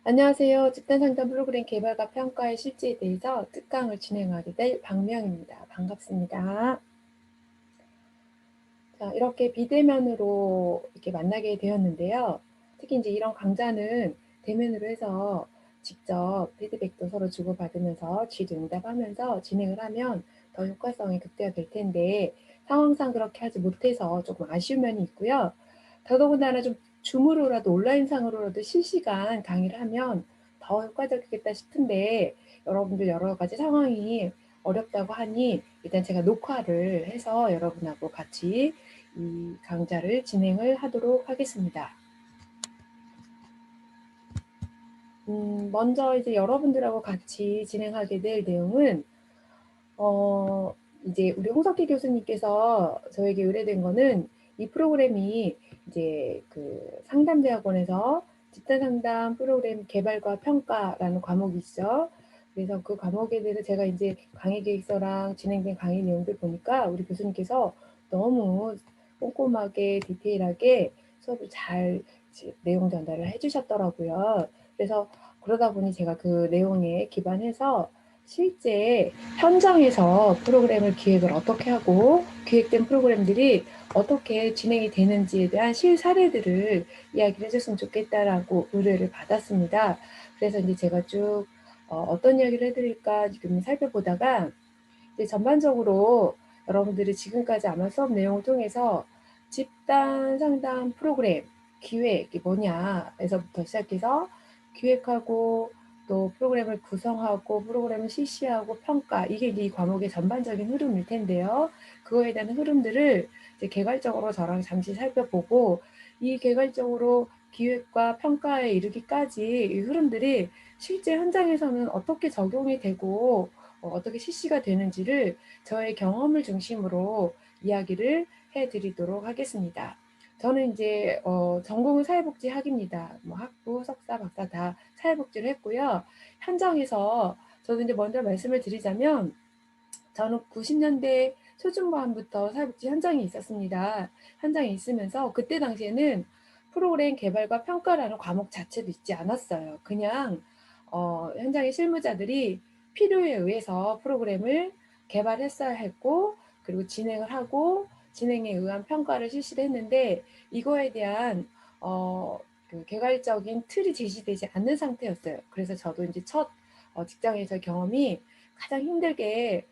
안녕하세요. 집단상담 프로그램 개발과 평가의 실지에 대해서 특강을 진행하게 될 박명입니다. 반갑습니다. 자, 이렇게 비대면으로 이렇게 만나게 되었는데요. 특히 이제 이런 강좌는 대면으로 해서 직접 피드백도 서로 주고받으면서 질의응답하면서 진행을 하면 더 효과성이 극대화될 텐데 상황상 그렇게 하지 못해서 조금 아쉬운 면이 있고요. 더더군다나 좀 줌으로라도 온라인상으로라도 실시간 강의를 하면 더 효과적이겠다 싶은데 여러분들 여러 가지 상황이 어렵다고 하니 일단 제가 녹화를 해서 여러분하고 같이 이 강좌를 진행을 하도록 하겠습니다. 먼저 이제 여러분들하고 같이 진행하게 될 내용은 어 이제 우리 홍석희 교수님께서 저에게 의뢰된 거는 이 프로그램이 이제 그 상담대학원에서 집단 상담 프로그램 개발과 평가라는 과목이 있죠. 그래서 그 과목에 대해서 제가 인제 강의 계획서랑 진행된 강의 내용들 보니까 우리 교수님께서 너무 꼼꼼하게 디테일하게 수업을 잘 이제 내용 전달을 해 주셨더라고요. 그래서 그러다 보니 제가 그 내용에 기반해서 실제 현장에서 프로그램을 기획을 어떻게 하고 기획된 프로그램들이 어떻게 진행이 되는지에 대한 실사례들을 이야기를 해 줬으면 좋겠다라고 의뢰를 받았습니다. 그래서 인제 제가 쭉 어떤 이야기를 해 드릴까 지금 살펴보다가 이제 전반적으로 여러분들이 지금까지 아마 수업 내용을 통해서 집단 상담 프로그램 기획이 뭐냐에서부터 시작해서 기획하고 또 프로그램을 구성하고 프로그램을 실시하고 평가 이게 이제 이 과목의 전반적인 흐름일 텐데요. 그거에 대한 흐름들을 이제 개괄적으로 저랑 잠시 살펴보고 이 개괄적으로 기획과 평가에 이르기까지 이 흐름들이 실제 현장에서는 어떻게 적용이 되고 어떻게 실시가 되는지를 저의 경험을 중심으로 이야기를 해 드리도록 하겠습니다. 저는 인제 전공은 사회복지학입니다. 뭐 학부, 석사, 박사 다 사회복지를 했고요. 현장에서 저도 인제 먼저 말씀을 드리자면 저는 90 년대 초중반부터 사회복지 현장에 있었습니다. 현장에 있으면서 그때 당시에는 프로그램 개발과 평가라는 과목 자체도 있지 않았어요. 그냥 현장의 실무자들이 필요에 의해서 프로그램을 개발했어야 했고 그리고 진행을 하고 진행에 의한 평가를 실시를 했는데 이거에 대한 그 개괄적인 틀이 제시되지 않는 상태였어요. 그래서 저도 인제 첫 직장에서의 경험이 가장 힘들게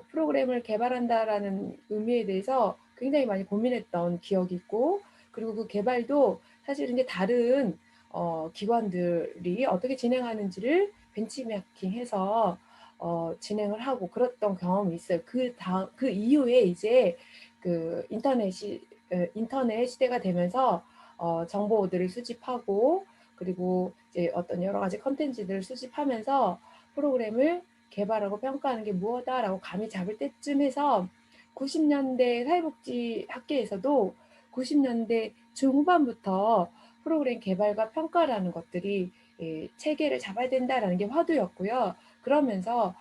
프로그램을 개발한다라는 의미에 대해서 굉장히 많이 고민했던 기억이 있고 그리고 그 개발도 사실은 이제 다른 기관들이 어떻게 진행하는지를 벤치마킹해서 진행을 하고 그랬던 경험이 있어요. 그 이후에 이제 그 인터넷 시대가 되면서 정보들을 수집하고 그리고 이제 어떤 여러 가지 콘텐츠들을 수집하면서 프로그램을 개발하고 평가하는 게 무엇이다라고 감이 잡을 때쯤 해서 90 년대 사회복지 학계에서도 90 년대 중후반부터 프로그램 개발과 평가라는 것들이 체계를 잡아야 된다라는 게 화두였고요. 그러면서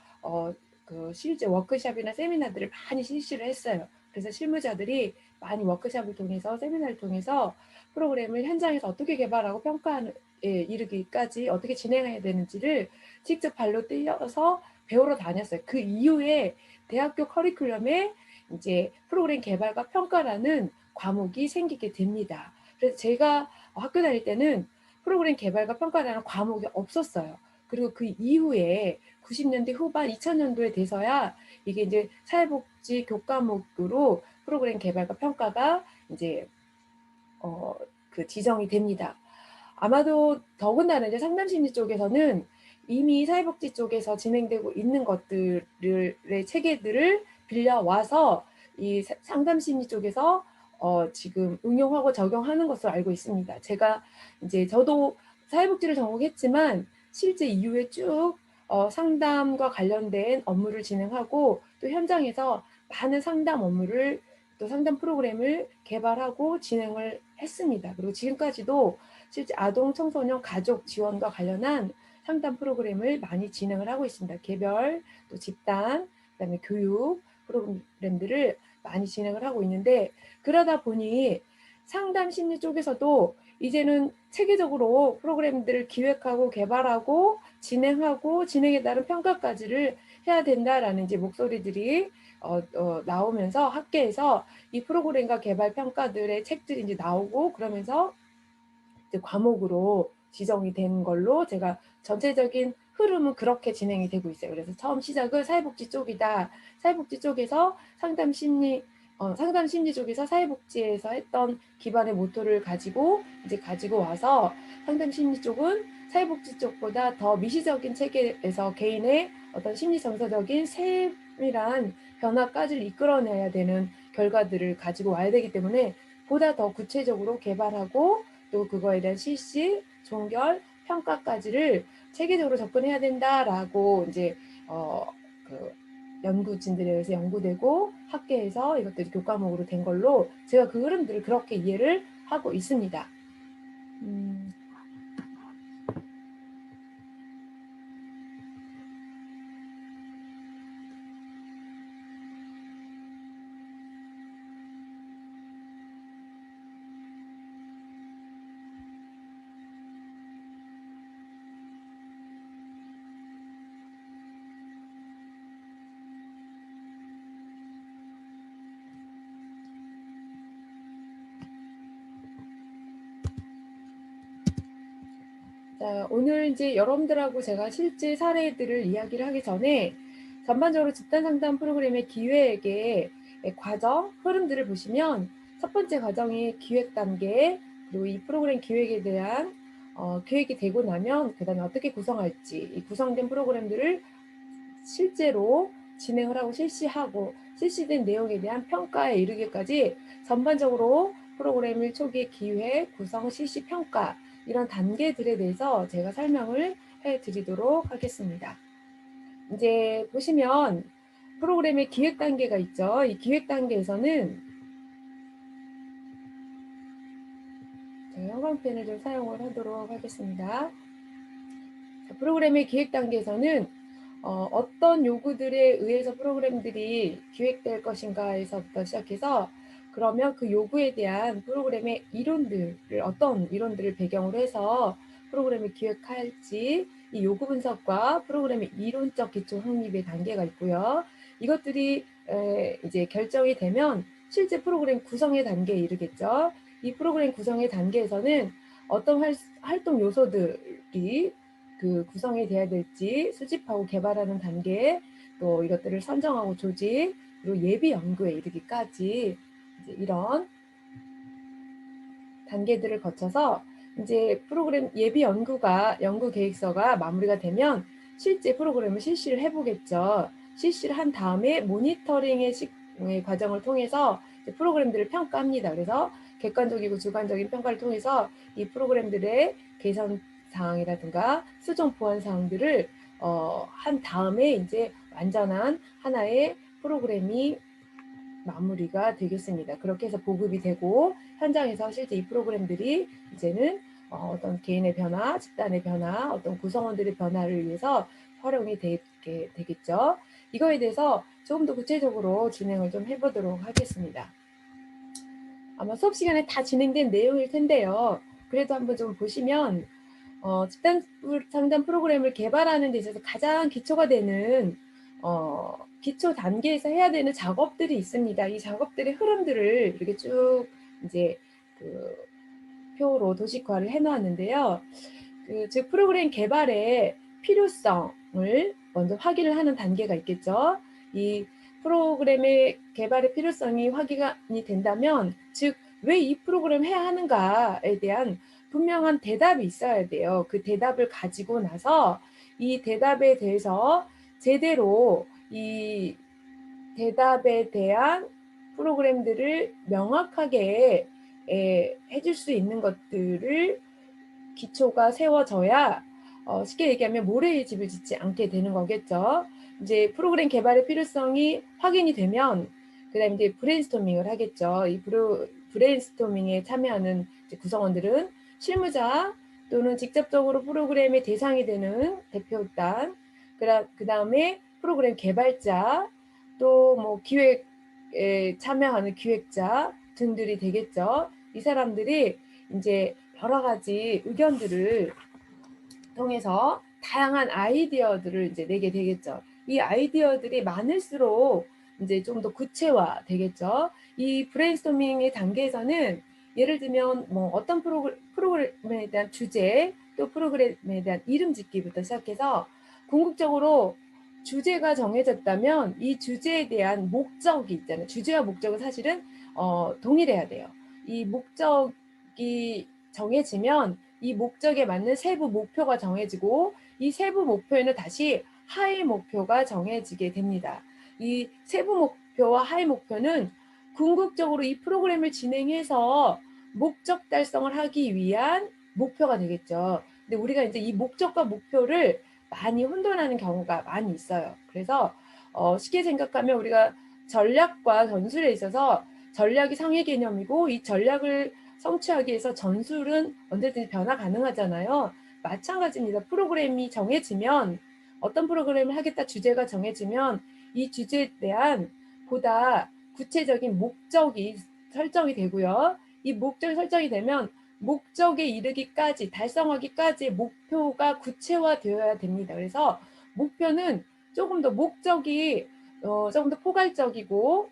그 실제 워크숍이나 세미나들을 많이 실시를 했어요. 그래서 실무자들이 많이 워크숍을 통해서 세미나를 통해서 프로그램을 현장에서 어떻게 개발하고 평가하는 에 이르기까지 어떻게 진행해야 되는지를 직접 발로 뛰어서 배우러 다녔어요. 그 이후에 대학교 커리큘럼에 인제 프로그램 개발과 평가라는 과목이 생기게 됩니다. 그래서 제가 학교 다닐 때는 프로그램 개발과 평가라는 과목이 없었어요. 그리고 그 이후에 90 년대 후반 2000 년도에 돼서야 이게 인제 사회복지 교과목으로 프로그램 개발과 평가가 인제 그 지정이 됩니다. 아마도 더군다나 이제 상담심리 쪽에서는 이미 사회복지 쪽에서 진행되고 있는 것들을 의 체계들을 빌려와서 이 상담심리 쪽에서 지금 응용하고 적용하는 것으로 알고 있습니다. 제가 인제 저도 사회복지를 전공했지만 실제 이후에 쭉 상담과 관련된 업무를 진행하고 또 현장에서 많은 상담 업무를 또 상담 프로그램을 개발하고 진행을 했습니다. 그리고 지금까지도 실제 아동, 청소년, 가족 지원과 관련한 상담 프로그램을 많이 진행을 하고 있습니다. 개별, 또 집단, 그다음에 교육 프로그램들을 많이 진행을 하고 있는데 그러다 보니 상담 심리 쪽에서도 이제는 체계적으로 프로그램들을 기획하고 개발하고 진행하고 진행에 따른 평가까지를 해야 된다라는 이제 목소리들이 나오면서 학계에서 이 프로그램과 개발 평가들의 책들이 이제 나오고 그러면서 이제 과목으로 지정이 된 걸로 제가 전체적인 흐름은 그렇게 진행이 되고 있어요. 그래서 처음 시작은 사회복지 쪽이다. 사회복지 쪽에서 상담 심리 쪽에서 사회복지에서 했던 기반의 모토를 가지고 와서 상담 심리 쪽은 사회복지 쪽보다 더 미시적인 체계에서 개인의 어떤 심리 정서적인 세밀한 변화까지 이끌어내야 되는 결과들을 가지고 와야 되기 때문에 보다 더 구체적으로 개발하고 또 그거에 대한 실시, 종결, 평가까지를 체계적으로 접근해야 된다라고 이제 그 연구진들에 의해서 연구되고 학계에서 이것들이 교과목으로 된 걸로 제가 그 흐름들을 그렇게 이해를 하고 있습니다. 자, 오늘 이제 여러분들하고 제가 실제 사례들을 이야기를 하기 전에 전반적으로 집단 상담 프로그램의 기획의 과정, 흐름들을 보시면 첫 번째 과정이 기획 단계, 그리고 이 프로그램 기획에 대한 계획이 되고 나면 그 다음에 어떻게 구성할지, 이 구성된 프로그램들을 실제로 진행을 하고 실시하고 실시된 내용에 대한 평가에 이르기까지 전반적으로 프로그램을 초기 기획, 구성, 실시, 평가 이런 단계들에 대해서 제가 설명을 해드리도록 하겠습니다. 이제 보시면 프로그램의 기획 단계가 있죠. 이 기획 단계에서는 형광펜을 좀 사용을 하도록 하겠습니다. 프로그램의 기획 단계에서는 어떤 요구들에 의해서 프로그램들이 기획될 것인가에서부터 시작해서 그러면 그 요구에 대한 프로그램의 이론들을 어떤 이론들을 배경으로 해서 프로그램을 기획할지 이 요구 분석과 프로그램의 이론적 기초 확립의 단계가 있고요. 이것들이 이제 결정이 되면 실제 프로그램 구성의 단계에 이르겠죠. 이 프로그램 구성의 단계에서는 어떤 활동 요소들이 그 구성이 돼야 될지 수집하고 개발하는 단계, 또 이것들을 선정하고 조직, 그리고 예비 연구에 이르기까지 이제 이런 단계들을 거쳐서 이제 프로그램 예비 연구 계획서가 마무리가 되면 실제 프로그램을 실시를 해보겠죠. 실시를 한 다음에 모니터링의 과정을 통해서 프로그램들을 평가합니다. 그래서 객관적이고 주관적인 평가를 통해서 이 프로그램들의 개선 사항이라든가 수정 보완 사항들을 한 다음에 이제 완전한 하나의 프로그램이 마무리가 되겠습니다. 그렇게 해서 보급이 되고 현장에서 실제 이 프로그램들이 이제는 어떤 개인의 변화, 집단의 변화, 어떤 구성원들의 변화를 위해서 활용이 되겠죠. 이거에 대해서 조금 더 구체적으로 진행을 좀 해보도록 하겠습니다. 아마 수업 시간에 다 진행된 내용일 텐데요. 그래도 한번 좀 보시면 집단 상담 프로그램을 개발하는 데 있어서 가장 기초가 되는 기초 단계에서 해야 되는 작업들이 있습니다. 이 작업들의 흐름들을 이렇게 쭉 이제 그 표로 도식화를 해놓았는데요. 즉 프로그램 개발의 필요성을 먼저 확인을 하는 단계가 있겠죠. 이 프로그램의 개발의 필요성이 확인이 된다면 즉 왜 이 프로그램 해야 하는가에 대한 분명한 대답이 있어야 돼요. 그 대답을 가지고 나서 이 대답에 대해서 제대로 이 대답에 대한 프로그램들을 명확하게 해줄 수 있는 것들을 기초가 세워져야 쉽게 얘기하면 모래의 집을 짓지 않게 되는 거겠죠. 이제 프로그램 개발의 필요성이 확인이 되면 그다음에 이제 브레인스토밍을 하겠죠. 이 브레인스토밍에 참여하는 구성원들은 실무자 또는 직접적으로 프로그램의 대상이 되는 대표단, 그다음에 프로그램 개발자, 또 뭐 기획에 참여하는 기획자 등들이 되겠죠. 이 사람들이 이제 여러 가지 의견들을 통해서 다양한 아이디어들을 이제 내게 되겠죠. 이 아이디어들이 많을수록 이제 좀 더 구체화 되겠죠. 이 브레인스토밍의 단계에서는 예를 들면 뭐 어떤 프로그램에 대한 주제, 또 프로그램에 대한 이름 짓기부터 시작해서 궁극적으로 주제가 정해졌다면 이 주제에 대한 목적이 있잖아요. 주제와 목적은 사실은 동일해야 돼요. 이 목적이 정해지면 이 목적에 맞는 세부 목표가 정해지고 이 세부 목표에는 다시 하위 목표가 정해지게 됩니다. 이 세부 목표와 하위 목표는 궁극적으로 이 프로그램을 진행해서 목적 달성을 하기 위한 목표가 되겠죠. 근데 우리가 이제 이 목적과 목표를 많이 혼돈하는 경우가 많이 있어요. 그래서 쉽게 생각하면 우리가 전략과 전술에 있어서 전략이 상위 개념이고 이 전략을 성취하기 위해서 전술은 언제든지 변화 가능하잖아요. 마찬가지입니다. 프로그램이 정해지면 어떤 프로그램을 하겠다 주제가 정해지면 이 주제에 대한 보다 구체적인 목적이 설정이 되고요. 이 목적이 설정이 되면 목적에 이르기까지 달성하기까지 목표가 구체화되어야 됩니다. 그래서 목표는 조금 더 목적이 조금 더 포괄적이고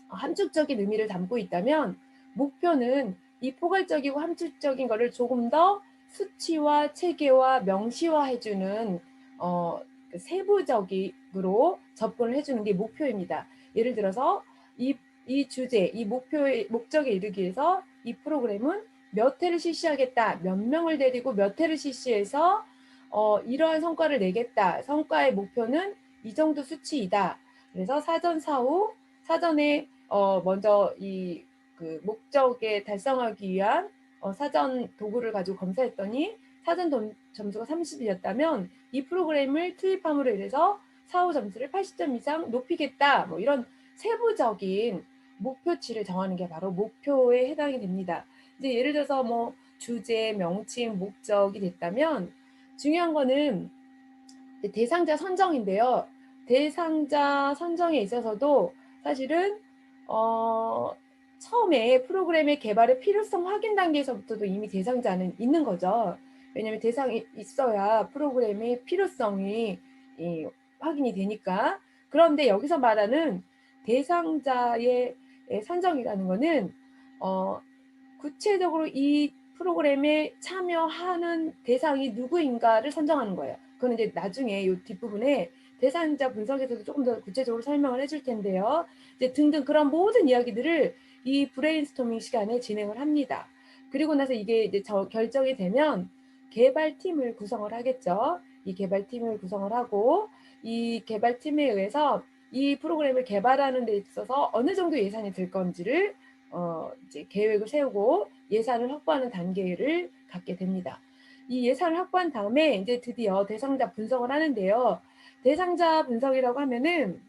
함축적인 의미를 담고 있다면 목표는 이 포괄적이고 함축적인 것을 조금 더 수치화, 체계화, 명시화해주는 세부적으로 접근을 해주는 게 목표입니다. 예를 들어서 이 주제, 이 목적에 이르기 위해서 이 프로그램은 몇 회를 실시하겠다, 몇 명을 데리고 몇 회를 실시해서 이러한 성과를 내겠다. 성과의 목표는 이 정도 수치이다. 그래서 사전 사후, 사전에 먼저 그 목적에 달성하기 위한 사전 도구를 가지고 검사했더니 사전 점수가 30이었다면 이 프로그램을 투입함으로 인해서 사후 점수를 80점 이상 높이겠다. 뭐 이런 세부적인 목표치를 정하는 게 바로 목표에 해당이 됩니다. 이제 예를 들어서 뭐 주제, 명칭, 목적이 됐다면 중요한 거는 대상자 선정인데요. 대상자 선정에 있어서도 사실은 처음에 프로그램의 개발의 필요성 확인 단계에서부터도 이미 대상자는 있는 거죠. 왜냐하면 대상이 있어야 프로그램의 필요성이 확인이 되니까. 그런데 여기서 말하는 대상자의 선정이라는 거는 구체적으로 이 프로그램에 참여하는 대상이 누구인가를 선정하는 거예요. 그건 이제 나중에 이 뒷부분에 대상자 분석에서도 조금 더 구체적으로 설명을 해줄 텐데요. 이제 등등 그런 모든 이야기들을 이 브레인스토밍 시간에 진행을 합니다. 그리고 나서 이게 이제 결정이 되면 개발팀을 구성을 하겠죠. 이 개발팀을 구성을 하고 이 개발팀에 의해서 이 프로그램을 개발하는 데 있어서 어느 정도 예산이 들 건지를 이제 계획을 세우고 예산을 확보하는 단계를 갖게 됩니다. 이 예산을 확보한 다음에 이제 드디어 대상자 분석을 하는데요. 대상자 분석이라고 하면은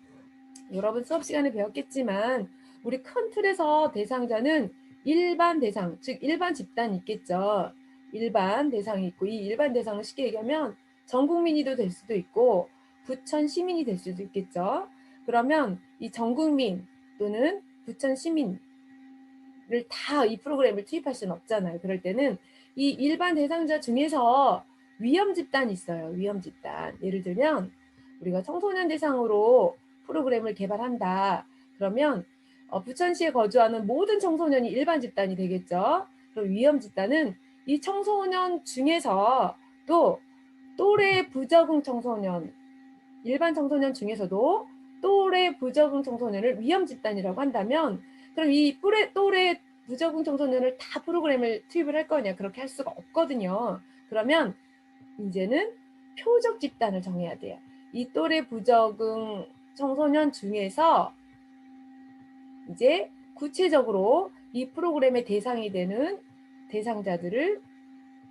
여러분 수업 시간에 배웠겠지만 우리 큰 틀에서 대상자는 일반 대상, 즉 일반 집단이 있겠죠. 일반 대상이 있고 이 일반 대상은 쉽게 얘기하면 전 국민이도 될 수도 있고 부천 시민이 될 수도 있겠죠. 그러면 이 전 국민 또는 부천 시민 다 이 프로그램을 투입할 수는 없잖아요. 그럴 때는 이 일반 대상자 중에서 위험 집단이 있어요. 위험 집단. 예를 들면 우리가 청소년 대상으로 프로그램을 개발한다. 그러면 부천시에 거주하는 모든 청소년이 일반 집단이 되겠죠. 그럼 위험 집단은 이 청소년 중에서 또 또래 부적응 청소년, 일반 청소년 중에서도 또래 부적응 청소년을 위험 집단이라고 한다면 그럼 이 또래 부적응 청소년을 다 프로그램을 투입을 할 거냐? 그렇게 할 수가 없거든요. 그러면 이제는 표적 집단을 정해야 돼요. 이 또래 부적응 청소년 중에서 이제 구체적으로 이 프로그램의 대상이 되는 대상자들을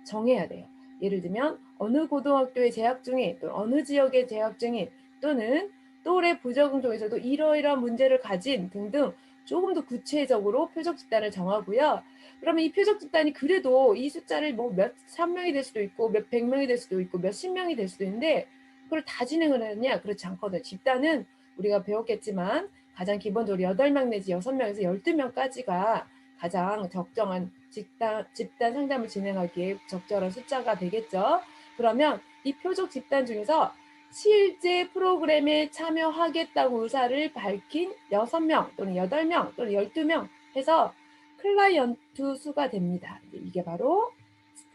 정해야 돼요. 예를 들면 어느 고등학교에 재학 중인 또 어느 지역에 재학 중인 또는 또래 부적응 중에서도 이러이러한 문제를 가진 등등 조금 더 구체적으로 표적 집단을 정하고요. 그러면 이 표적 집단이 그래도 이 숫자를 뭐 몇 3명이 될 수도 있고 몇 100명이 될 수도 있고 몇십 명이 될 수도 있는데 그걸 다 진행을 하느냐? 그렇지 않거든요. 집단은 우리가 배웠겠지만 가장 기본적으로 8명 내지 6명에서 12명까지가 가장 적정한 집단 상담을 진행하기에 적절한 숫자가 되겠죠. 그러면 이 표적 집단 중에서 실제 프로그램에 참여하겠다고 의사를 밝힌 6명 또는 8명 또는 12명 해서 클라이언트 수가 됩니다. 이게 바로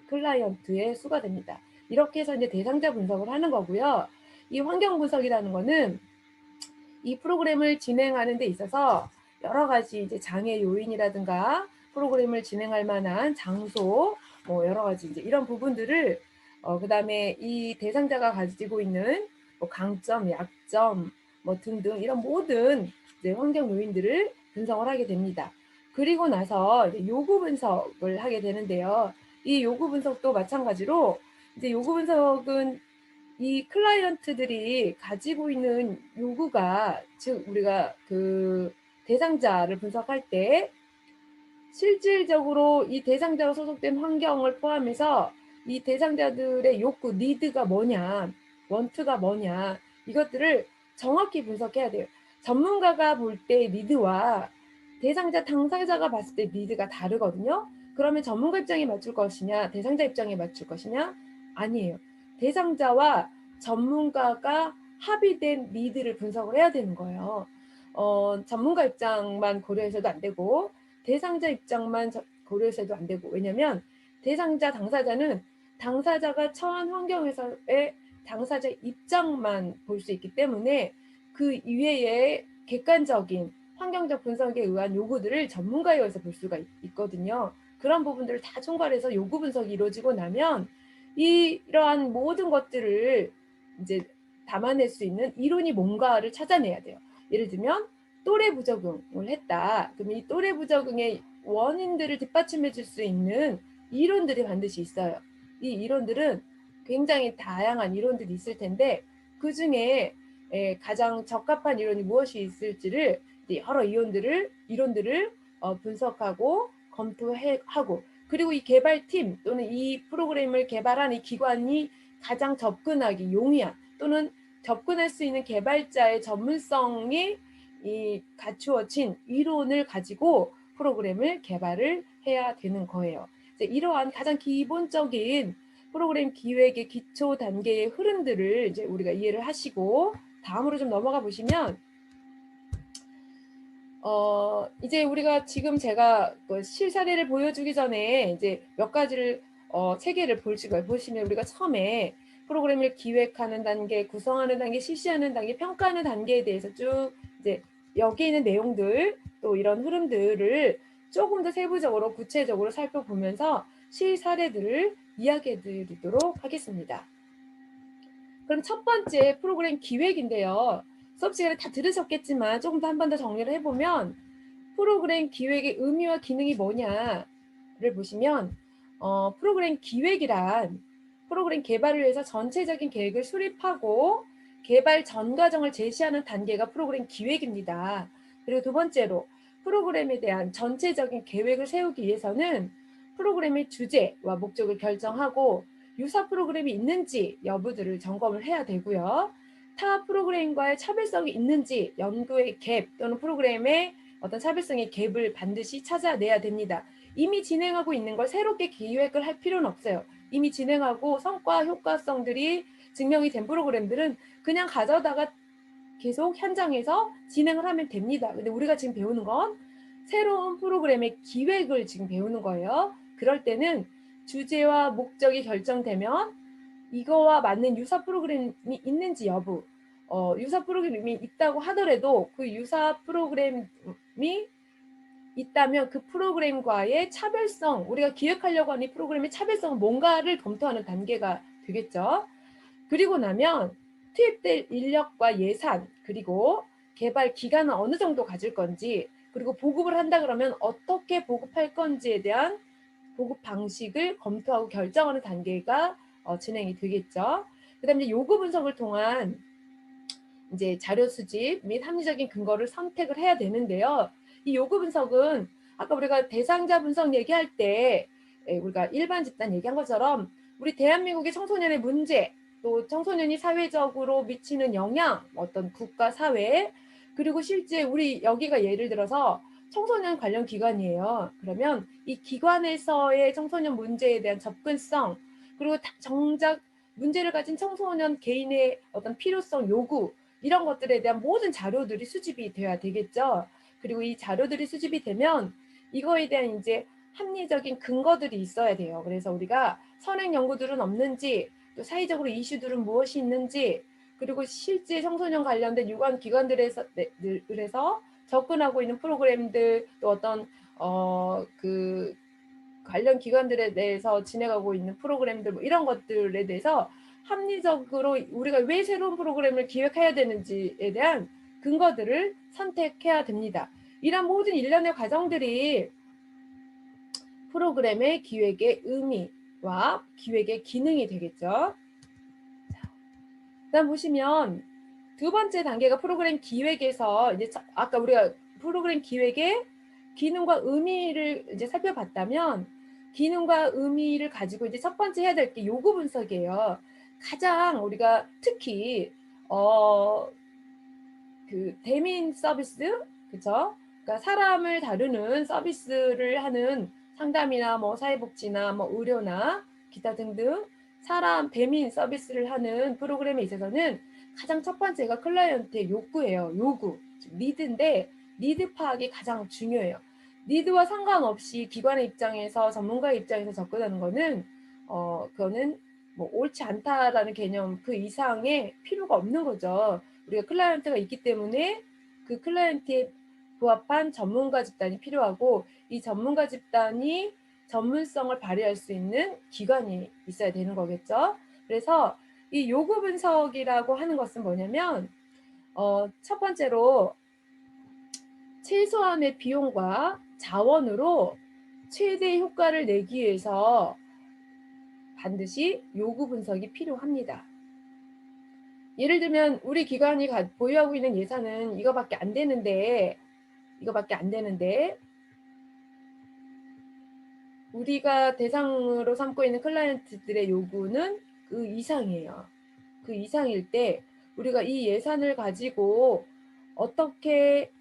클라이언트의 수가 됩니다. 이렇게 해서 이제 대상자 분석을 하는 거고요. 이 환경 분석이라는 거는 이 프로그램을 진행하는 데 있어서 여러 가지 이제 장애 요인이라든가 프로그램을 진행할 만한 장소, 뭐 여러 가지 이제 이런 부분들을 그다음에 이 대상자가 가지고 있는 뭐 강점, 약점, 뭐 등등 이런 모든 이제 환경 요인들을 분석을 하게 됩니다. 그리고 나서 이제 요구 분석을 하게 되는데요. 이 요구 분석도 마찬가지로 이제 요구 분석은 이 클라이언트들이 가지고 있는 요구가, 즉 우리가 그 대상자를 분석할 때 실질적으로 이 대상자로 소속된 환경을 포함해서 이 대상자들의 욕구, 니드가 뭐냐, 원투가 뭐냐, 이것들을 정확히 분석해야 돼요. 전문가가 볼 때 니드와 대상자 당사자가 봤을 때 니드가 다르거든요. 그러면 전문가 입장에 맞출 것이냐, 대상자 입장에 맞출 것이냐? 아니에요. 대상자와 전문가가 합의된 니드를 분석을 해야 되는 거예요. 전문가 입장만 고려해서도 안 되고 대상자 입장만 고려해서도 안 되고, 왜냐면 대상자 당사자는 당사자가 처한 환경에서의 당사자 입장만 볼 수 있기 때문에 그 이외의 객관적인 환경적 분석에 의한 요구들을 전문가에 의해서 볼 수가 있거든요. 그런 부분들을 다 총괄해서 요구 분석이 이루어지고 나면 이러한 모든 것들을 이제 담아낼 수 있는 이론이 뭔가를 찾아내야 돼요. 예를 들면 또래 부적응을 했다. 그럼 이 또래 부적응의 원인들을 뒷받침해 줄 수 있는 이론들이 반드시 있어요. 이 이론들은 굉장히 다양한 이론들이 있을 텐데 그 중에 가장 적합한 이론이 무엇이 있을지를 여러 이론들을 분석하고 검토하고, 그리고 이 개발팀 또는 이 프로그램을 개발한 이 기관이 가장 접근하기 용이한 또는 접근할 수 있는 개발자의 전문성이 갖추어진 이론을 가지고 프로그램을 개발을 해야 되는 거예요. 이러한 가장 기본적인 프로그램 기획의 기초 단계의 흐름들을 이제 우리가 이해를 하시고 다음으로 좀 넘어가 보시면 이제 우리가 지금 제가 실사례를 보여주기 전에 이제 몇 가지를 체계를 보시면 우리가 처음에 프로그램을 기획하는 단계, 구성하는 단계, 실시하는 단계, 평가하는 단계에 대해서 쭉 이제 여기 있는 내용들 또 이런 흐름들을 조금 더 세부적으로 구체적으로 살펴보면서 실사례들을 이야기해 드리도록 하겠습니다. 그럼 첫 번째 프로그램 기획인데요. 수업 시간에 다 들으셨겠지만 조금 더 한 번 더 정리를 해보면 프로그램 기획의 의미와 기능이 뭐냐를 보시면 프로그램 기획이란 프로그램 개발을 위해서 전체적인 계획을 수립하고 개발 전 과정을 제시하는 단계가 프로그램 기획입니다. 그리고 두 번째로 프로그램에 대한 전체적인 계획을 세우기 위해서는 프로그램의 주제와 목적을 결정하고 유사 프로그램이 있는지 여부들을 점검을 해야 되고요. 타 프로그램과의 차별성이 있는지 연구의 갭 또는 프로그램의 어떤 차별성의 갭을 반드시 찾아내야 됩니다. 이미 진행하고 있는 걸 새롭게 기획을 할 필요는 없어요. 이미 진행하고 성과 효과성들이 증명이 된 프로그램들은 그냥 가져다가 계속 현장에서 진행을 하면 됩니다. 근데 우리가 지금 배우는 건 새로운 프로그램의 기획을 지금 배우는 거예요. 그럴 때는 주제와 목적이 결정되면 이거와 맞는 유사 프로그램이 있는지 여부, 유사 프로그램이 있다고 하더라도 그 유사 프로그램이 있다면 그 프로그램과의 차별성, 우리가 기획하려고 하는 이 프로그램의 차별성은 뭔가를 검토하는 단계가 되겠죠. 그리고 나면 투입될 인력과 예산, 그리고 개발 기간은 어느 정도 가질 건지, 그리고 보급을 한다 그러면 어떻게 보급할 건지에 대한 보급 방식을 검토하고 결정하는 단계가 진행이 되겠죠. 그다음에 요구 분석을 통한 이제 자료 수집 및 합리적인 근거를 선택을 해야 되는데요. 이 요구 분석은 아까 우리가 대상자 분석 얘기할 때 우리가 일반 집단 얘기한 것처럼 우리 대한민국의 청소년의 문제, 또 청소년이 사회적으로 미치는 영향, 어떤 국가 사회, 그리고 실제 우리 여기가 예를 들어서 청소년 관련 기관이에요. 그러면 이 기관에서의 청소년 문제에 대한 접근성, 그리고 정작 문제를 가진 청소년 개인의 어떤 필요성, 요구, 이런 것들에 대한 모든 자료들이 수집이 돼야 되겠죠. 그리고 이 자료들이 수집이 되면 이거에 대한 이제 합리적인 근거들이 있어야 돼요. 그래서 우리가 선행 연구들은 없는지, 또 사회적으로 이슈들은 무엇이 있는지, 그리고 실제 청소년 관련된 유관 기관들에서 접근하고 있는 프로그램들, 또 어떤 그 관련 기관들에 대해서 진행하고 있는 프로그램들, 뭐 이런 것들에 대해서 합리적으로 우리가 왜 새로운 프로그램을 기획해야 되는지에 대한 근거들을 선택해야 됩니다. 이런 모든 일련의 과정들이 프로그램의 기획의 의미와 기획의 기능이 되겠죠. 그다음 보시면 두 번째 단계가 프로그램 기획에서 이제 아까 우리가 프로그램 기획의 기능과 의미를 이제 살펴봤다면, 기능과 의미를 가지고 이제 첫 번째 해야 될 게 요구 분석이에요. 가장 우리가 특히 그 대민 서비스, 그렇죠? 그러니까 사람을 다루는 서비스를 하는 상담이나 뭐 사회복지나 뭐 의료나 기타 등등 사람 대민 서비스를 하는 프로그램에 있어서는 가장 첫 번째가 클라이언트의 욕구예요. 요구, 니드인데 니드 파악이 가장 중요해요. 니드와 상관없이 기관의 입장에서, 전문가의 입장에서 접근하는 거는 그거는 뭐 옳지 않다라는 개념 그 이상의 필요가 없는 거죠. 우리가 클라이언트가 있기 때문에 그 클라이언트에 부합한 전문가 집단이 필요하고, 이 전문가 집단이 전문성을 발휘할 수 있는 기관이 있어야 되는 거겠죠. 그래서 이 요구 분석이라고 하는 것은 뭐냐면 첫 번째로 최소한의 비용과 자원으로 최대 효과를 내기 위해서 반드시 요구 분석이 필요합니다. 예를 들면 우리 기관이 보유하고 있는 예산은 이거밖에 안 되는데 우리가 대상으로 삼고 있는 클라이언트들의 요구는 그 이상이에요. 그 이상일 때 우리가 이 예산을 가지고 어떻게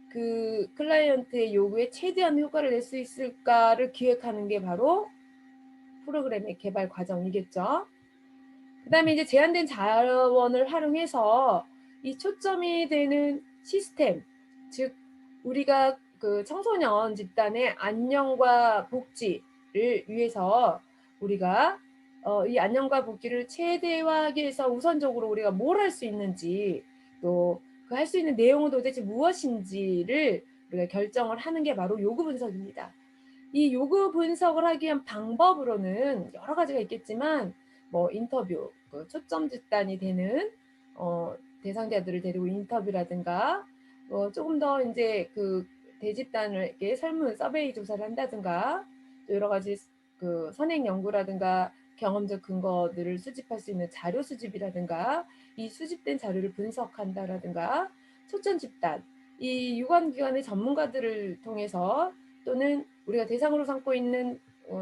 그 클라이언트의 요구에 최대한 효과를 낼 수 있을까를 기획하는 게 바로 프로그램의 개발 과정이겠죠. 그 다음에 이제 제한된 자원을 활용해서 이 초점이 되는 시스템, 즉 우리가 그 청소년 집단의 안녕과 복지를 위해서 우리가 이 안녕과 복지를 최대화하기 위해서 우선적으로 우리가 뭘 할 수 있는지, 또 그 할 수 있는 내용은 도대체 무엇인지를 우리가 결정을 하는 게 바로 요구 분석입니다. 이 요구 분석을 하기 위한 방법으로는 여러 가지가 있겠지만, 뭐 인터뷰, 그 초점 집단이 되는 대상자들을 데리고 인터뷰라든가, 조금 더 이제 그 대집단에게 설문 서베이 조사를 한다든가, 또 여러 가지 그 선행 연구라든가 경험적 근거들을 수집할 수 있는 자료 수집이라든가, 이 수집된 자료를 분석한다라든가, 초점 집단, 이 유관기관의 전문가들을 통해서, 또는 우리가 대상으로 삼고 있는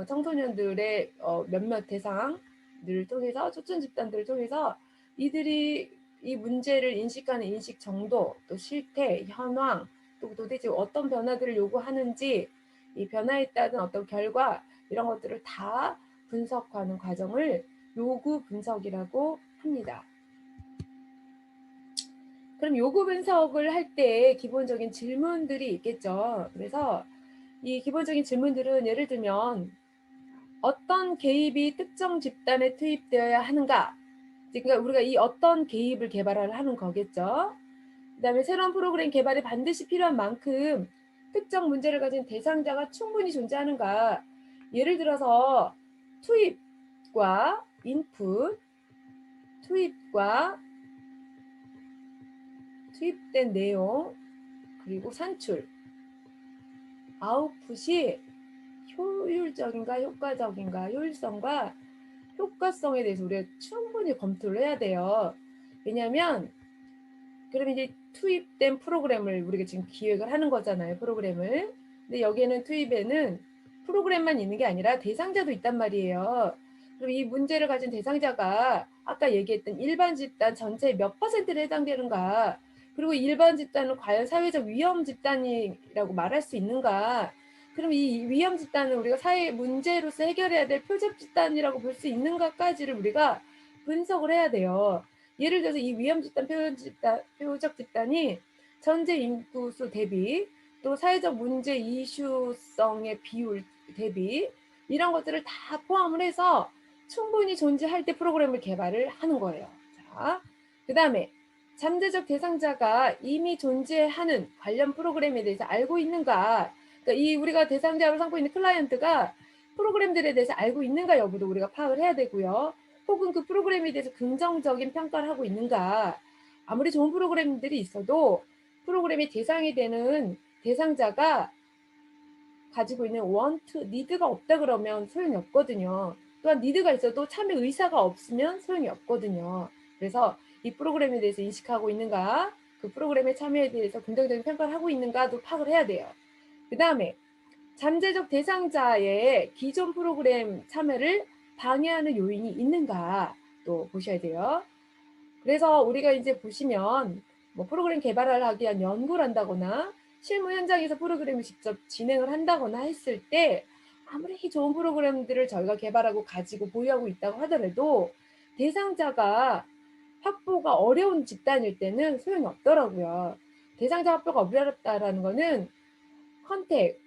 청소년들의 몇몇 대상들을 통해서, 초점 집단들을 통해서 이들이 이 문제를 인식하는 인식 정도, 또 실태, 현황, 또 도대체 어떤 변화들을 요구하는지, 이 변화에 따른 어떤 결과, 이런 것들을 다 분석하는 과정을 요구 분석이라고 합니다. 그럼 요구 분석을 할 때 기본적인 질문들이 있겠죠. 그래서 이 기본적인 질문들은 예를 들면 어떤 개입이 특정 집단에 투입되어야 하는가? 그러니까 우리가 이 어떤 개입을 개발을 하는 거겠죠. 그 다음에 새로운 프로그램 개발이 반드시 필요한 만큼 특정 문제를 가진 대상자가 충분히 존재하는가? 예를 들어서 투입과 인풋, 투입과 투입된 내용, 그리고 산출, 아웃풋이 효율적인가, 효과적인가, 효율성과 효과성에 대해서 우리가 충분히 검토를 해야 돼요. 왜냐하면 그럼 이제 투입된 프로그램을 우리가 지금 기획을 하는 거잖아요, 프로그램을. 근데 여기에는 투입에는 프로그램만 있는 게 아니라 대상자도 있단 말이에요. 그럼 이 문제를 가진 대상자가 아까 얘기했던 일반 집단 전체의 몇 퍼센트를 해당되는가, 그리고 일반 집단은 과연 사회적 위험 집단이라고 말할 수 있는가? 그럼 이 위험 집단은 우리가 사회 문제로서 해결해야 될 표적 집단이라고 볼 수 있는가까지를 우리가 분석을 해야 돼요. 예를 들어서 이 위험 집단, 표적 집단이 전체 인구수 대비, 또 사회적 문제 이슈성의 비율 대비, 이런 것들을 다 포함을 해서 충분히 존재할 때 프로그램을 개발을 하는 거예요. 자, 그 다음에 잠재적 대상자가 이미 존재하는 관련 프로그램에 대해서 알고 있는가? 그러니까 이 우리가 대상자로 삼고 있는 클라이언트가 프로그램들에 대해서 알고 있는가 여부도 우리가 파악을 해야 되고요. 혹은 그 프로그램에 대해서 긍정적인 평가를 하고 있는가? 아무리 좋은 프로그램들이 있어도 프로그램의 대상이 되는 대상자가 가지고 있는 want, need가 없다 그러면 소용이 없거든요. 또한 need가 있어도 참여 의사가 없으면 소용이 없거든요. 그래서 이 프로그램에 대해서 인식하고 있는가, 그 프로그램의 참여에 대해서 긍정적인 평가를 하고 있는가도 파악을 해야 돼요. 그 다음에 잠재적 대상자의 기존 프로그램 참여를 방해하는 요인이 있는가 또 보셔야 돼요. 그래서 우리가 이제 보시면 뭐 프로그램 개발을 하기 위한 연구를 한다거나 실무 현장에서 프로그램을 직접 진행을 한다거나 했을 때 아무리 좋은 프로그램들을 저희가 개발하고 가지고 보유하고 있다고 하더라도 대상자가 확보가 어려운 집단일 때는 소용이 없더라고요. 대상자 확보가 어렵다라는 거는 컨택,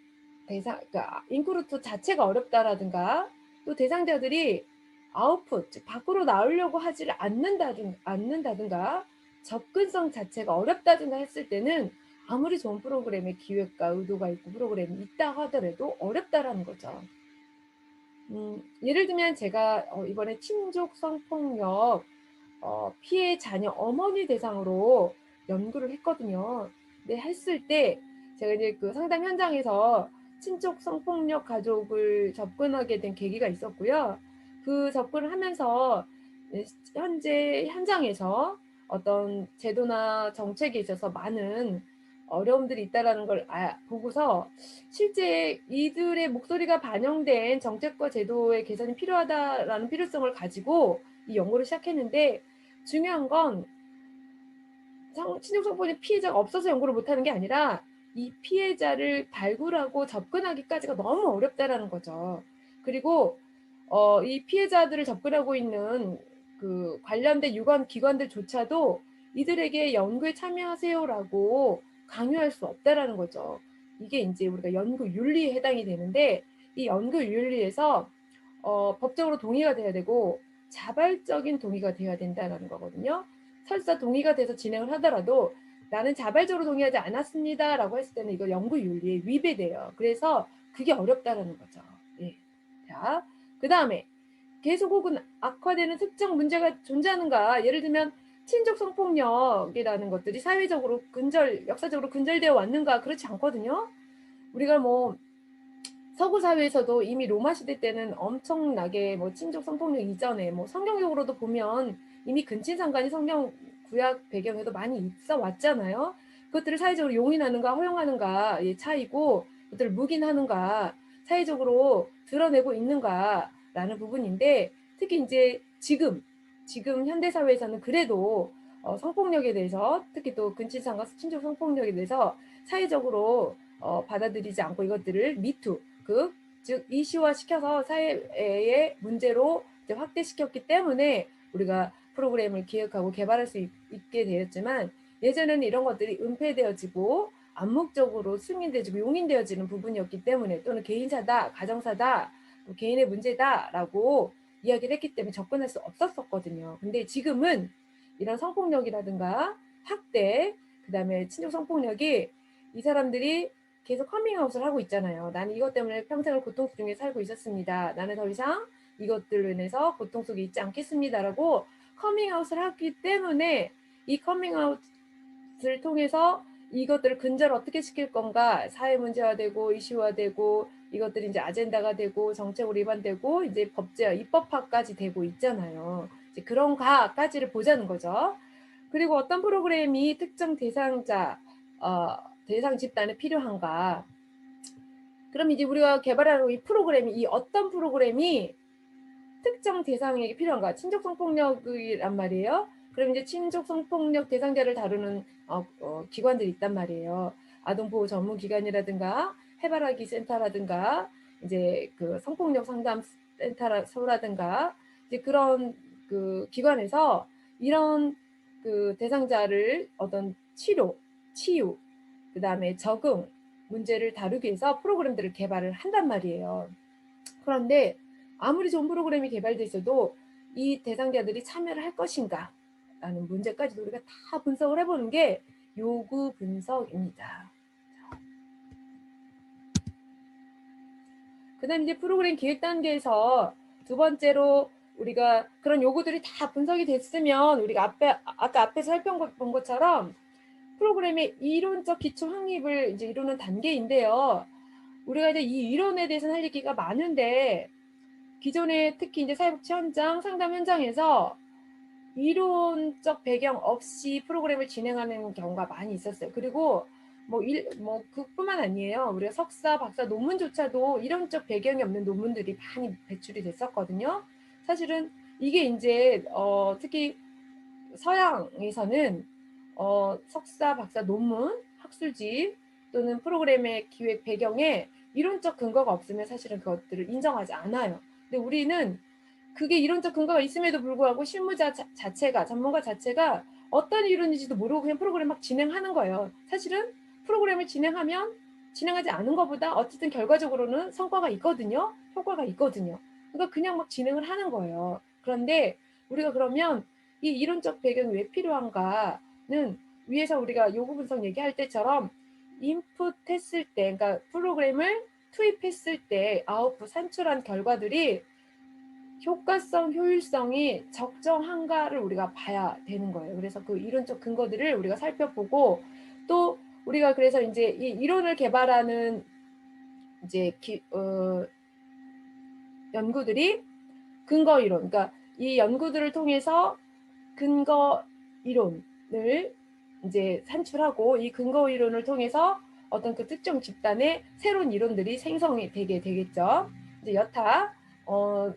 그러니까 인크루트 자체가 어렵다라든가 또 대상자들이 아웃풋, 즉 밖으로 나오려고 하지를 않는다든가 접근성 자체가 어렵다든가 했을 때는 아무리 좋은 프로그램의 기획과 의도가 있고 프로그램이 있다 하더라도 어렵다라는 거죠. 예를 들면 제가 이번에 친족 성폭력 피해 자녀 어머니 대상으로 연구를 했거든요. 근데 했을 때 제가 이제 그 상담 현장에서 친족 성폭력 가족을 접근하게 된 계기가 있었고요. 그 접근을 하면서 현재 현장에서 어떤 제도나 정책에 있어서 많은 어려움들이 있다라는 걸 보고서 실제 이들의 목소리가 반영된 정책과 제도의 개선이 필요하다라는 필요성을 가지고 이 연구를 시작했는데 중요한 건 친족성폭력 피해자가 없어서 연구를 못하는 게 아니라 이 피해자를 발굴하고 접근하기까지가 너무 어렵다라는 거죠. 그리고 이 피해자들을 접근하고 있는 그 관련된 유관 기관들조차도 이들에게 연구에 참여하세요라고 강요할 수 없다라는 거죠. 이게 이제 우리가 연구 윤리에 해당이 되는데 이 연구 윤리에서 법적으로 동의가 돼야 되고 자발적인 동의가 돼야 된다는 거거든요. 설사 동의가 돼서 진행을 하더라도 나는 자발적으로 동의하지 않았습니다라고 했을 때는 이거 연구 윤리에 위배돼요. 그래서 그게 어렵다는 거죠. 예. 자, 그 다음에 계속 혹은 악화되는 특정 문제가 존재하는가. 예를 들면 친족 성폭력이라는 것들이 사회적으로 역사적으로 근절되어 왔는가. 그렇지 않거든요. 우리가 뭐 서구 사회에서도 이미 로마 시대 때는 엄청나게 뭐 친족 성폭력 이전에 뭐 성경적으로도 보면 이미 근친상간이 성경 구약 배경에도 많이 있어 왔잖아요. 그것들을 사회적으로 용인하는가 허용하는가의 차이고 그것들을 묵인하는가 사회적으로 드러내고 있는가라는 부분인데 특히 이제 지금 현대 사회에서는 그래도 성폭력에 대해서 특히 또 근친상간 친족 성폭력에 대해서 사회적으로 받아들이지 않고 이것들을 미투 즉 이슈화 시켜서 사회의 문제로 확대시켰기 때문에 우리가 프로그램을 기획하고 개발할 수 있게 되었지만 예전에는 이런 것들이 은폐되어지고 암묵적으로 승인되어지고 용인되어지는 부분이었기 때문에 또는 개인사다, 가정사다, 개인의 문제다라고 이야기를 했기 때문에 접근할 수 없었거든요. 근데 지금은 이런 성폭력이라든가 학대, 그다음에 친족 성폭력이 이 사람들이 계속 커밍아웃을 하고 있잖아요. 나는 이것 때문에 평생을 고통 중에 살고 있었습니다. 나는 더 이상 이것들로 인해서 고통 속에 있지 않겠습니다라고 커밍아웃을 하기 때문에 이 커밍아웃을 통해서 이것들을 근절 어떻게 시킬 건가 사회 문제화되고 이슈화되고 이것들이 이제 아젠다가 되고 정책으로 위반되고 이제 법제화 입법화까지 되고 있잖아요. 이제 그런가까지를 보자는 거죠. 그리고 어떤 프로그램이 특정 대상자 대상 집단에 필요한가. 그럼 이제 우리가 개발하는 이 프로그램이 이 어떤 프로그램이 특정 대상에게 필요한가. 친족 성폭력이란 말이에요. 그럼 이제 친족 성폭력 대상자를 다루는 기관들이 있단 말이에요. 아동보호 전문기관이라든가 해바라기 센터라든가 이제 그 성폭력 상담 센터라든가 이제 그런 그 기관에서 이런 그 대상자를 어떤 치유, 그 다음에 적응 문제를 다루기 위해서 프로그램들을 개발을 한단 말이에요. 그런데 아무리 좋은 프로그램이 개발돼 있어도 이 대상자들이 참여를 할 것인가 라는 문제까지도 우리가 다 분석을 해보는 게 요구 분석입니다. 그 다음 이제 프로그램 기획 단계에서 두 번째로 우리가 그런 요구들이 다 분석이 됐으면 우리가 아까 앞에서 살펴본 것처럼 프로그램의 이론적 기초 확립을 이제 이루는 단계인데요. 우리가 이제 이 이론에 대해서는 할 얘기가 많은데 기존에 특히 이제 사회복지 현장, 상담 현장에서 이론적 배경 없이 프로그램을 진행하는 경우가 많이 있었어요. 그리고 그뿐만 아니에요. 우리가 석사, 박사 논문조차도 이론적 배경이 없는 논문들이 많이 배출이 됐었거든요. 사실은 이게 이제 특히 서양에서는 석사, 박사 논문, 학술지 또는 프로그램의 기획 배경에 이론적 근거가 없으면 사실은 그것들을 인정하지 않아요. 근데 우리는 그게 이론적 근거가 있음에도 불구하고 실무자 자체가, 전문가 자체가 어떤 이론인지도 모르고 그냥 프로그램 막 진행하는 거예요. 사실은 프로그램을 진행하지 않은 것보다 어쨌든 결과적으로는 성과가 있거든요. 효과가 있거든요. 그러니까 그냥 막 진행을 하는 거예요. 그런데 우리가 그러면 이 이론적 배경이 왜 필요한가는 위에서 우리가 요구 분석 얘기할 때처럼 인풋 했을 때, 그러니까 프로그램을 투입했을 때 아웃풋 산출한 결과들이 효과성, 효율성이 적정한가를 우리가 봐야 되는 거예요. 그래서 그 이론적 근거들을 우리가 살펴보고 또 우리가 그래서 이제 이 이론을 개발하는 이제 연구들이 근거 이론, 그러니까 이 연구들을 통해서 근거 이론을 이제 산출하고 이 근거 이론을 통해서 어떤 그 특정 집단의 새로운 이론들이 생성이 되게 되겠죠. 이제 여타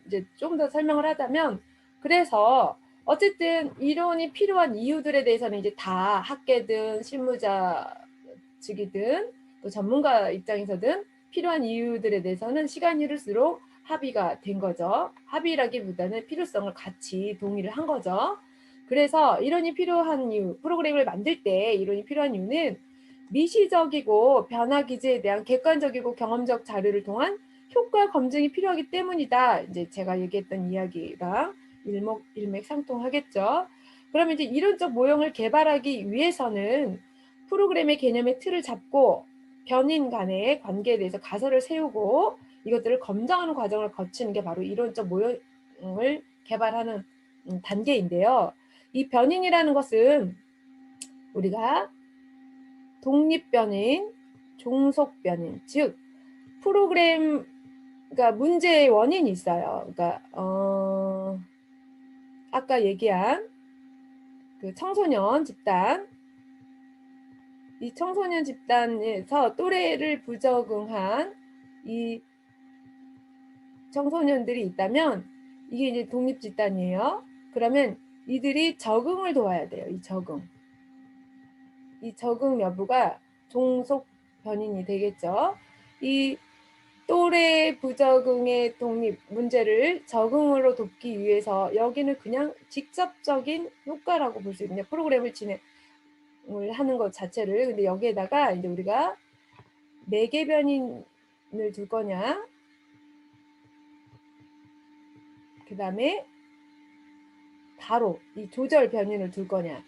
이제 좀 더 설명을 하자면 그래서 어쨌든 이론이 필요한 이유들에 대해서는 이제 다 학계든 실무자 측이든 또 전문가 입장에서든 필요한 이유들에 대해서는 시간이 흐를수록 합의가 된 거죠. 합의라기보다는 필요성을 같이 동의를 한 거죠. 그래서 이론이 필요한 이유, 프로그램을 만들 때 이론이 필요한 이유는 미시적이고 변화 기제에 대한 객관적이고 경험적 자료를 통한 효과 검증이 필요하기 때문이다. 이제 제가 얘기했던 이야기랑 일맥상통하겠죠. 그러면 이제 이론적 모형을 개발하기 위해서는 프로그램의 개념의 틀을 잡고 변인 간의 관계에 대해서 가설을 세우고 이것들을 검증하는 과정을 거치는 게 바로 이론적 모형을 개발하는 단계인데요. 이 변인이라는 것은 우리가 독립변인, 종속변인, 즉 프로그램, 그러니까 문제의 원인이 있어요. 그러니까 아까 얘기한 그 청소년 집단, 이 청소년 집단에서 또래를 부적응한 이 청소년들이 있다면 이게 이제 독립 집단이에요. 그러면 이들이 적응을 도와야 돼요. 이 적응 여부가 종속 변인이 되겠죠. 이 또래 부적응의 독립 문제를 적응으로 돕기 위해서 여기는 그냥 직접적인 효과라고 볼 수 있는데 프로그램을 진행을 하는 것 자체를. 근데 여기에다가 이제 우리가 매개 변인을 둘 거냐, 그 다음에 바로 이 조절 변인을 둘 거냐가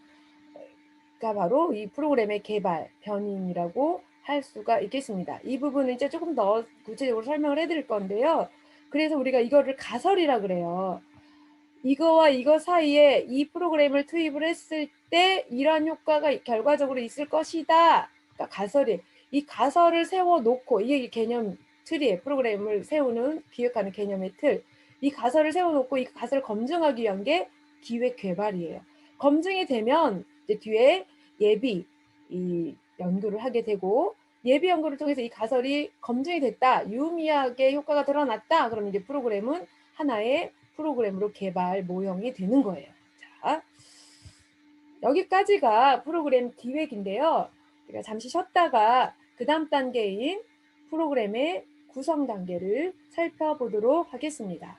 바로 이 프로그램의 개발 변인이라고 할 수가 있겠습니다. 이 부분은 이제 조금 더 구체적으로 설명을 해드릴 건데요. 그래서 우리가 이거를 가설이라 그래요. 이거와 이거 사이에 이 프로그램을 투입을 했을 때 이러한 효과가 결과적으로 있을 것이다. 그러니까 가설이, 이 가설을 세워놓고, 이게 개념 틀이에요. 프로그램을 세우는, 기획하는 개념의 틀. 이 가설을 세워놓고 이 가설을 검증하기 위한 게 기획 개발이에요. 검증이 되면 이제 뒤에 예비 이 연구를 하게 되고, 예비 연구를 통해서 이 가설이 검증이 됐다, 유의미하게 효과가 드러났다, 그러면 이제 프로그램은 하나의 프로그램으로 개발 모형이 되는 거예요. 자, 여기까지가 프로그램 기획인데요. 제가 잠시 쉬었다가 그다음 단계인 프로그램의 구성 단계를 살펴보도록 하겠습니다.